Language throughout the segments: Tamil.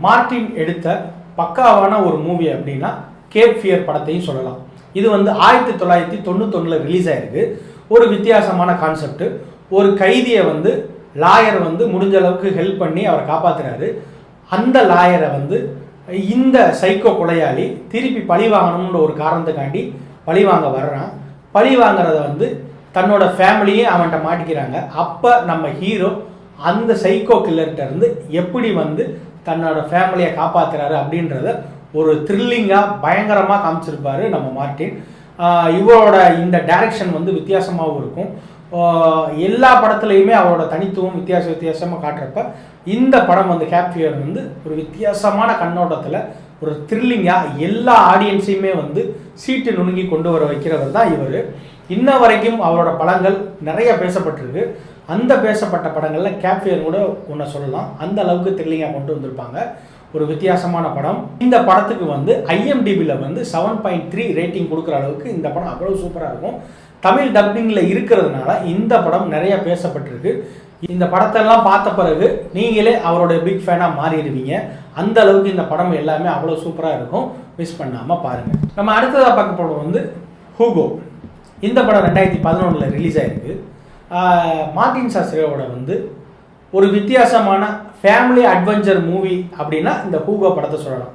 மார்ட்டின் எடுத்த பக்காவான ஒரு மூவி அப்படின்னா கேப் ஃபியர் படத்தையும் சொல்லலாம். இது 1991 ரிலீஸ் ஆயிருக்கு. ஒரு வித்தியாசமான கான்செப்ட். ஒரு கைதியை லாயர் முடிஞ்ச அளவுக்கு ஹெல்ப் பண்ணி அவரை காப்பாத்துறாரு. அந்த லாயரை இந்த சைக்கோ கொலையாளி திருப்பி பழி வாங்கணும்னு ஒரு காரணத்துக்காண்டி பழி வாங்க வர்றான். பழி வாங்குறத தன்னோட ஃபேமிலியே அவன்கிட்ட மாட்டிக்கிறாங்க. அப்போ நம்ம ஹீரோ அந்த சைக்கோ கில்லர்கிட்ட இருந்து எப்படி தன்னோட ஃபேமிலியை காப்பாற்றுறாரு அப்படின்றத ஒரு த்ரில்லிங்காக பயங்கரமாக காமிச்சிருப்பாரு நம்ம மார்ட்டின். இவரோட இந்த டைரக்ஷன் வித்தியாசமாகவும் இருக்கும். எல்லா படத்துலையுமே அவரோட தனித்துவம் வித்தியாசமாக காட்டுறப்ப இந்த படம் கேப் ஃபியர் ஒரு வித்தியாசமான கண்ணோட்டத்தில் ஒரு த்ரில்லிங்காக எல்லா ஆடியன்ஸையுமே சீட்டு நுணுங்கி கொண்டு வர வைக்கிறவர் தான் இவர். இன்ன வரைக்கும் அவரோட படங்கள் நிறைய பேசப்பட்டிருக்கு. அந்த பேசப்பட்ட படங்களில் கேப் ஃபியர் கூட ஒன்று சொல்லலாம். அந்த அளவுக்கு த்ரில்லிங்காக கொண்டு வந்திருப்பாங்க. ஒரு வித்தியாசமான படம். இந்த படத்துக்கு IMDbல 7.3 ரேட்டிங் கொடுக்குற அளவுக்கு இந்த படம் அவ்வளோ சூப்பராக இருக்கும். தமிழ் டப்பிங்கில் இருக்கிறதுனால இந்த படம் நிறைய பேசப்பட்டிருக்கு. இந்த படத்தெல்லாம் பார்த்த பிறகு நீங்களே அவரோட பிக் ஃபேனாக மாறிடுவீங்க. அந்த அளவுக்கு இந்த படம் எல்லாமே அவ்வளோ சூப்பராக இருக்கும். மிஸ் பண்ணாமல் பாருங்கள். நம்ம அடுத்ததாக பார்க்க போகிறது ஹூகோ. இந்த படம் 2011 ரிலீஸ் ஆயிருக்கு. மார்ட்டின் சாஸ்திரியோட ஒரு வித்தியாசமான ஃபேமிலி அட்வென்ச்சர் மூவி அப்படின்னா இந்த ஹூகோ படத்தை சொல்லலாம்.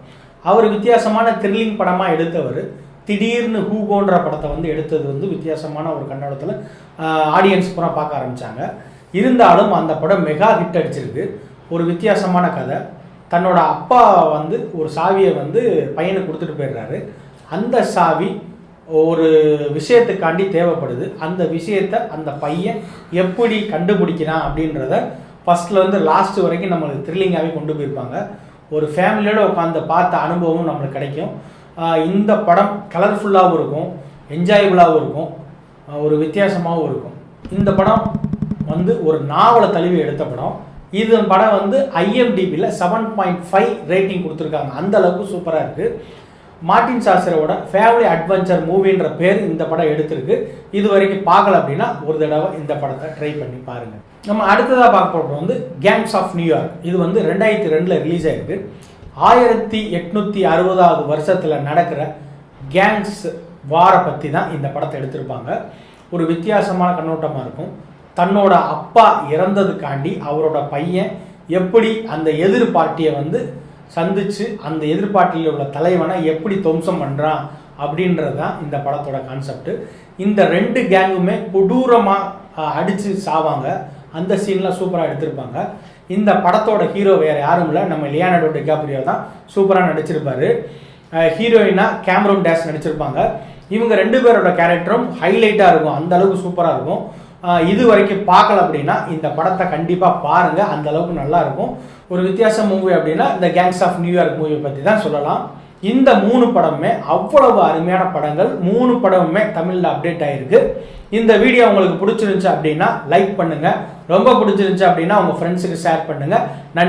அவர் வித்தியாசமான த்ரில்லிங் படமாக எடுத்தவர். திடீர்னு ஹூகோன்ற படத்தை எடுத்தது வித்தியாசமான ஒரு கண்ணோட்டத்தில் ஆடியன்ஸ் பூரா பார்க்க ஆரம்பித்தாங்க. இருந்தாலும் அந்த படம் மெகா ஹிட் அடிச்சிருக்கு. ஒரு வித்தியாசமான கதை. தன்னோட அப்பா ஒரு சாவியை பையனுக்கு கொடுத்துட்டு போயிடுறாரு. அந்த சாவி ஒரு விஷயத்துக்காண்டி தேவைப்படுது. அந்த விஷயத்தை அந்த பையன் எப்படி கண்டுபிடிக்கிறான் அப்படின்றத ஃபஸ்ட்லேருந்து லாஸ்ட் வரைக்கும் நம்மளுக்கு த்ரில்லிங்காகவே கொண்டு போயிருப்பாங்க. ஒரு ஃபேமிலியோடு உட்காந்து பார்த்த அனுபவம் நம்மளுக்கு கிடைக்கும். இந்த படம் கலர்ஃபுல்லாகவும் இருக்கும், என்ஜாயபுளாகவும் இருக்கும், ஒரு வித்தியாசமாகவும் இருக்கும். இந்த படம் ஒரு நாவலை தழுவி எடுத்த படம். இது படம் IMDbல 7.5 ரேட்டிங் கொடுத்துருக்காங்க. அந்த அளவுக்கு சூப்பராக இருக்குது. மார்ட்டின் சாஸ்திரியோட ஃபேமிலி அட்வென்ச்சர் மூவின்ற பேர் இந்த படம் எடுத்திருக்கு. இது வரைக்கும் பார்க்கல அப்படின்னா ஒரு தடவை இந்த படத்தை ட்ரை பண்ணி பாருங்கள். நம்ம அடுத்ததாக பார்க்க போகிறது கேங்ஸ் ஆஃப் நியூயார்க். இது 2002 ரிலீஸ் ஆயிருக்கு. 1860வது வருஷத்தில் நடக்கிற கேங்ஸ் வாரை பற்றி தான் இந்த படத்தை எடுத்திருப்பாங்க. ஒரு வித்தியாசமான கண்ணோட்டமாக இருக்கும். தன்னோட அப்பா இறந்ததுக்காண்டி அவரோட பையன் எப்படி அந்த எதிர் பார்ட்டியை சந்திச்சு அந்த எதிர்பார்ட்டியில் உள்ள தலைவனை எப்படி துவம்சம் பண்ணுறான் அப்படின்றது தான் இந்த படத்தோட கான்செப்ட். இந்த 2 கேங்குமே கொடூரமாக அடித்து சாவாங்க. அந்த சீன்லாம் சூப்பராக எடுத்திருப்பாங்க. இந்த படத்தோட ஹீரோ வேறு யாரும் இல்லை, நம்ம லியோனார்டோ டிகாப்ரியோ தான் சூப்பராக நடிச்சிருப்பாரு. ஹீரோயினா கேமரூன் டேஸ் நடிச்சிருப்பாங்க. இவங்க 2 பேரோட கேரக்டரும் ஹைலைட்டாக இருக்கும். அந்த அளவுக்கு சூப்பராக இருக்கும். இது வரைக்கும் பார்க்கல அப்படின்னா இந்த படத்தை கண்டிப்பாக பாருங்கள். அந்த அளவுக்கு நல்லா இருக்கும். ஒரு வித்தியாச மூவி அப்படின்னா இந்த கேங்ஸ் ஆஃப் நியூயார்க் மூவி பற்றி தான் சொல்லலாம். இந்த 3 படமுமே அவ்வளவு அருமையான படங்கள். 3 படமுமே தமிழில் அப்டேட் ஆகிருக்கு. இந்த வீடியோ உங்களுக்கு பிடிச்சிருந்துச்சு அப்படின்னா லைக் பண்ணுங்கள். ரொம்ப பிடிச்சிருந்துச்சு அப்படின்னா உங்கள் ஃப்ரெண்ட்ஸுக்கு ஷேர் பண்ணுங்கள். நன்றி.